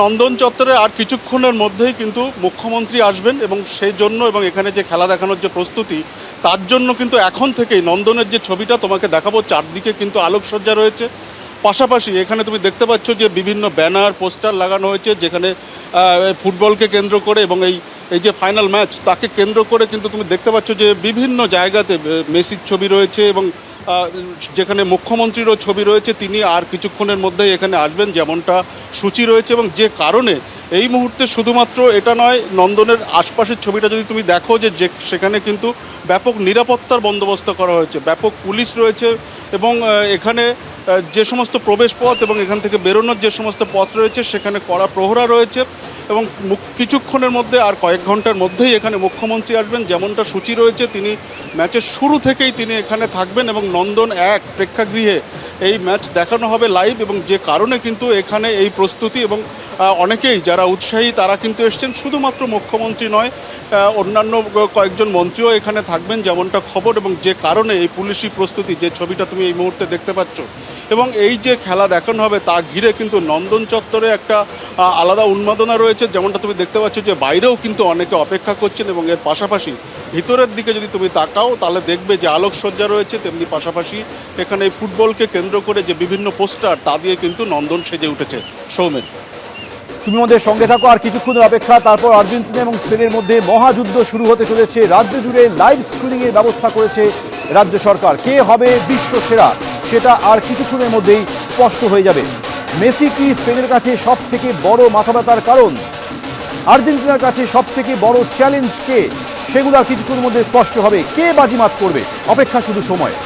নন্দন চত্বরে আর কিছুক্ষণের মধ্যেই কিন্তু মুখ্যমন্ত্রী আসবেন এবং সেই জন্য এবং এখানে যে খেলা দেখানোর যে প্রস্তুতি তার জন্য কিন্তু এখন থেকেই নন্দনের যে ছবিটা তোমাকে দেখাবো, চারদিকে কিন্তু আলোকসজ্জা রয়েছে। পাশাপাশি এখানে তুমি দেখতে পাচ্ছ যে বিভিন্ন ব্যানার পোস্টার লাগানো হয়েছে, যেখানে ফুটবলকে কেন্দ্র করে এবং এই যে ফাইনাল ম্যাচ তাকে কেন্দ্র করে কিন্তু তুমি দেখতে পাচ্ছ যে বিভিন্ন জায়গাতে মেসির ছবি রয়েছে এবং যেখানে মুখ্যমন্ত্রীরও ছবি রয়েছে। তিনি আর কিছুক্ষণের মধ্যেই এখানে আসবেন যেমনটা সূচি রয়েছে, এবং যে কারণে এই মুহূর্তে শুধুমাত্র এটা নয়, নন্দনের আশপাশের ছবিটা যদি তুমি দেখো যে সেখানে কিন্তু ব্যাপক নিরাপত্তার বন্দোবস্ত করা হয়েছে, ব্যাপক পুলিশ রয়েছে এবং এখানে যে সমস্ত প্রবেশ পথ এবং এখান থেকে বেরোনোর যে সমস্ত পথ রয়েছে সেখানে কড়া প্রহরা রয়েছে এবং কিছুক্ষণের মধ্যে আর কয়েক ঘন্টার মধ্যেই এখানে মুখ্যমন্ত্রী আসবেন যেমনটা সূচি রয়েছে। তিনি ম্যাচের শুরু থেকেই তিনি এখানে থাকবেন এবং নন্দন 1 প্রেক্ষাগৃহে এই ম্যাচ দেখানো হবে লাইভ, এবং যে কারণে কিন্তু এখানে এই প্রস্তুতি এবং অনেকেই যারা উৎসাহী তারা কিন্তু এসছেন। শুধুমাত্র মুখ্যমন্ত্রী নয়, অন্যান্য কয়েকজন মন্ত্রীও এখানে থাকবেন যেমনটা খবর, এবং যে কারণে এই পুলিশি প্রস্তুতি যে ছবিটা তুমি এই মুহূর্তে দেখতে পাচ্ছ এবং এই যে খেলা দেখানো হবে তা ঘিরে কিন্তু নন্দন চত্বরে একটা আলাদা উন্মাদনা রয়েছে। যেমনটা তুমি দেখতে পাচ্ছ যে বাইরেও কিন্তু অনেকে অপেক্ষা করছেন, এবং এর পাশাপাশি ভিতরের দিকে যদি তুমি তাকাও তাহলে দেখবে যে আলোকসজ্জা রয়েছে, তেমনি পাশাপাশি এখানে এই ফুটবলকে কেন্দ্র করে যে বিভিন্ন পোস্টার তা দিয়ে কিন্তু নন্দন সেজে উঠেছে। সৌমেন, তুমি আমাদের সঙ্গে থাকো, আর কিছুক্ষণের অপেক্ষা, তারপর আর্জেন্টিনা এবং স্পেনের মধ্যে মহাযুদ্ধ শুরু হতে চলেছে। রাজ্য জুড়ে লাইভ স্ক্রিনিং এর ব্যবস্থা করেছে রাজ্য সরকার। কে হবে বিশ্ব সেরা সেটা আর কিছুক্ষণের মধ্যেই স্পষ্ট হয়ে যাবে। মেসি কি স্পেনের কাছে সব থেকে বড় মাথা ব্যথার কারণ? আর্জেন্টিনার কাছে সব থেকে বড় চ্যালেঞ্জ কে? সেগুলো আর কিছুক্ষণের মধ্যে স্পষ্ট হবে। কে বাজিমাত করবে? অপেক্ষা শুধু সময়।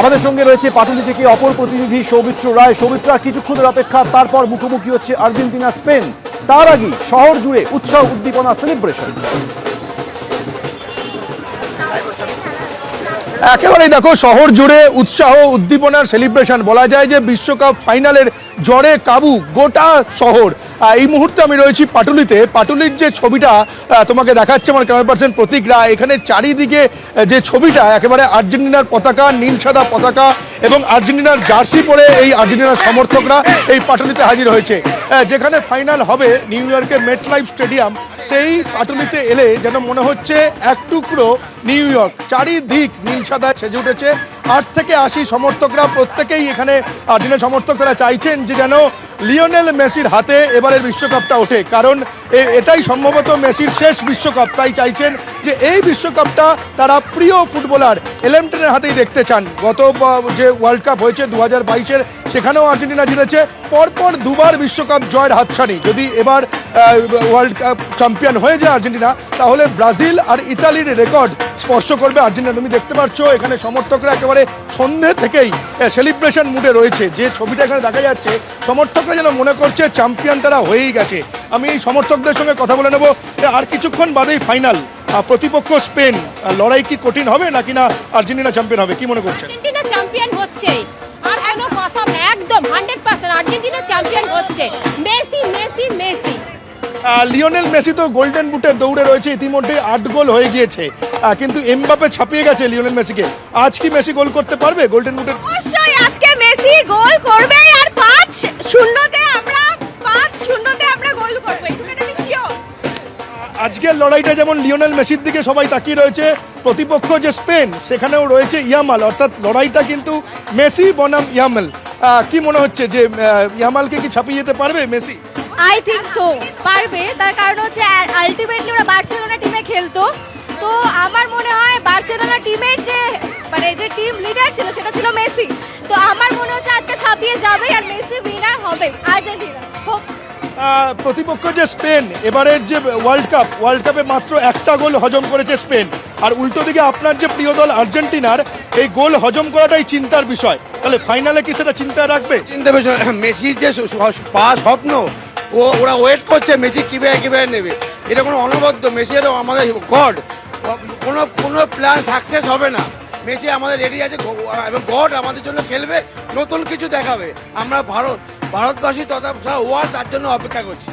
আমাদের সঙ্গে রয়েছে পাটুলি থেকে অপর প্রতিনিধি সৌমিত্র রায়। সৌমিত্র, কিছুক্ষণের অপেক্ষা, তারপর মুখোমুখি হচ্ছে আর্জেন্টিনা স্পেন। তার আগে শহর জুড়ে উৎসাহ উদ্দীপনা সেলিব্রেশন। একেবারেই দেখো, শহর জুড়ে উৎসাহ উদ্দীপনার সেলিব্রেশন। বলা যায় যে বিশ্বকাপ ফাইনালের জ্বরে কাবু গোটা শহর। এই মুহূর্তে আমি রয়েছি পাটুলিতে। পাটুলির যে ছবিটা তোমাকে দেখাচ্ছে আমার ক্যামেরা পার্সন প্রতীক রায়, এখানে চারিদিকে যে ছবিটা একেবারে আর্জেন্টিনার পতাকা, নীল সাদা পতাকা এবং আর্জেন্টিনার জার্সি পরে এই আর্জেন্টিনার সমর্থকরা এই পাটুলিতে হাজির হয়েছে। যেখানে ফাইনাল হবে নিউ ইয়র্কের মেটলাইফ স্টেডিয়াম, সেই পাটুলিতে এলে যেন মনে হচ্ছে এক টুকরো নিউ ইয়র্ক। চারিদিক নীল সাদায় সেজে উঠেছে। 8 থেকে 80 সমর্থকরা, প্রত্যেকেই এখানে আর্জেন্টিনা সমর্থক, তারা চাইছেন যে যেন লিওনেল মেসির হাতে এবারের বিশ্বকাপটা ওঠে, কারণ এটাই সম্ভবত মেসির শেষ বিশ্বকাপ। তাই চাইছেন যে এই বিশ্বকাপটা তারা প্রিয় ফুটবলার এলেমটেনের হাতেই দেখতে চান। গত যে ওয়ার্ল্ড কাপ হয়েছে 2022-এর, সেখানেও আর্জেন্টিনা জিতেছে। পরপর দুবার বিশ্বকাপ জয়ের হাতছানি। যদি এবার ওয়ার্ল্ড কাপ চ্যাম্পিয়ন হয়ে যায় আর্জেন্টিনা, তাহলে ব্রাজিল আর ইতালির রেকর্ড স্পর্শ করবে আর্জেন্টিনা। তুমি দেখতে পাচ্ছ এখানে সমর্থকরা একেবারে সন্ধ্যে থেকেই সেলিব্রেশন মুডে রয়েছে। যে ছবিটা এখানে দেখা যাচ্ছে, সমর্থকরা যেন মনে করছে চ্যাম্পিয়ন তারা হয়েই গেছে। আমি এই সমর্থকদের সঙ্গে কথা বলে নেব। আর কিছুক্ষণ বাদেই ফাইনাল, প্রতিপক্ষ স্পেন। লড়াই কি কঠিন হবে নাকি না আর্জেন্টিনা চ্যাম্পিয়ন হবে? কি মনে করছেন? আর্জেন্টিনা চ্যাম্পিয়ন হচ্ছে, আর কোনো কথা একদম 100% আর্জেন্টিনা চ্যাম্পিয়ন হচ্ছে। Messi Messi Messi. Lionel Messi তো গোল্ডেন বুটের দৌড়ে রয়েছে, ইতিমধ্যে 8 গোল হয়ে গিয়েছে, কিন্তু এমবাপে ছাপিয়ে গেছে লিওনেল মেসিকে। আজ কি মেসি গোল করতে পারবে গোল্ডেন বুটের? অবশ্যই আজকে মেসি গোল করবে, আর 5-0-তে আমরা গোল করব, এটুকুটা আমি শিওর। আজকের লড়াইটা যেমন লিওনেল মেসির দিকে সবাই তাকিয়ে রয়েছে, প্রতিপক্ষ যে স্পেন সেখানেও রয়েছে ইয়ামাল, অর্থাৎ লড়াইটা কিন্তু মেসি বনাম ইয়ামাল। কি মনে হচ্ছে যে ইয়ামালকে কি ছাপিয়ে যেতে পারবে মেসি? আই থিংক সো পারবে, তার কারণ হচ্ছে আলটিমেটলি ওরা বার্সেলোনা টিমে খেলতো। তো আমার মনে হয় বার্সেলোনা টিমের যে টিম লিডার ছিল সেটা ছিল মেসি। তো আমার মনে হচ্ছে আজকে ছাপিয়ে যাবে আর মেসি উইনার হবে আর্জেন্টিনা। প্রতিপক্ষ যে স্পেন, এবারের যে ওয়ার্ল্ড কাপে মাত্র 1টা গোল হজম করেছে স্পেন, আর উল্টো দিকে আপনার যে প্রিয় দল আর্জেন্টিনার এই গোল হজম করাটাই চিন্তার বিষয়। তাহলে ফাইনালে কি সেটা চিন্তা রাখবে? চিন্তা বিষয়, মেসির যে স্বপ্ন, ওরা ওয়েট করছে মেসি কিভাবে নেবে। এটা কোনো অনবদ্য, মেসি আমাদের গড, কোনো প্ল্যান সাকসেস হবে না। মেসি আমাদের রেডি আছে এবং গড আমাদের জন্য খেলবে, নতুন কিছু দেখাবে। আমরা ভারতবাসী তথা সারা ওয়ার্ল্ড তার জন্য অপেক্ষা করছি।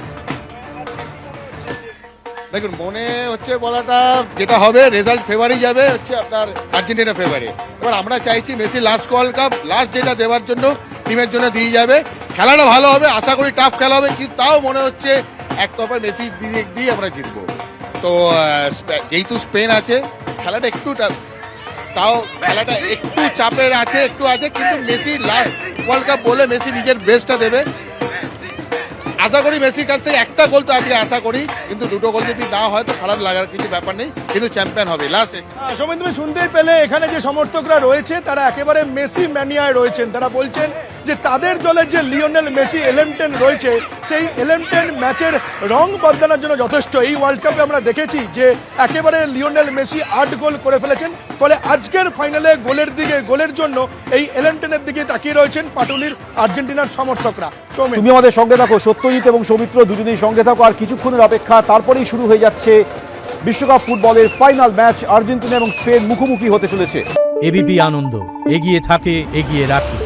দেখুন মনে হচ্ছে বলাটা যেটা হবে রেজাল্ট ফেভারই যাবে হচ্ছে আপনার আর্জেন্টিনা ফেভারে। এবার আমরা চাইছি Messi last world cup last যেটা দেওয়ার জন্য টিমের জন্য দিয়ে যাবে, খেলাটা ভালো হবে, আশা করি টাফ খেলা হবে, কিন্তু তাও মনে হচ্ছে একতরফা মেসি দিয়ে আমরা জিতবো। তো যেহেতু স্পেন আছে খেলাটা একটু তাও খেলাটা একটু চাপের আছে, একটু আছে, কিন্তু মেসি লাস্ট ওয়ার্ল্ড কাপ বলে মেসি নিজের বেস্টটা দেবে। আশা করি মেসির কাছ থেকে একটা গোল তো আজকে আশা করি, কিন্তু দুটো গোল যদি না হয় তো খারাপ লাগার কিছু ব্যাপার নেই, কিন্তু চ্যাম্পিয়ন হবে লাস্ট। সৌমেন, তুমি শুনতেই পেলে এখানে যে সমর্থকরা রয়েছে তারা একেবারে মেসি ম্যানিয়ায় রয়েছেন। তারা বলছেন যে তাদের দলে যে লিওনেল মেসি 11-10 রয়েছে সেই 11-10 ম্যাচের রং বদলানোর জন্য যথেষ্ট। এই ওয়ার্ল্ড কাপে আমরা দেখেছি যে একেবারে লিওনেল মেসি 8 গোল করে ফেলেছেন, ফলে আজকের ফাইনালে গোলের জন্য এই 11-10-এর দিকে তাকিয়ে রয়েছেন পাটুলির আর্জেন্টিনার সমর্থকরা। সৌমেন, তুমি আমাদের সঙ্গে থাকো, সত্যজিৎ এবং সৌমিত্র দুজনেই সঙ্গে থাকো। আর কিছুক্ষণের অপেক্ষা, তারপরেই শুরু হয়ে যাচ্ছে বিশ্বকাপ ফুটবলের ফাইনাল ম্যাচ। আর্জেন্টিনা এবং স্পেন মুখোমুখি হতে চলেছে। এবিপি আনন্দ, এগিয়ে থাকে, এগিয়ে রাখে।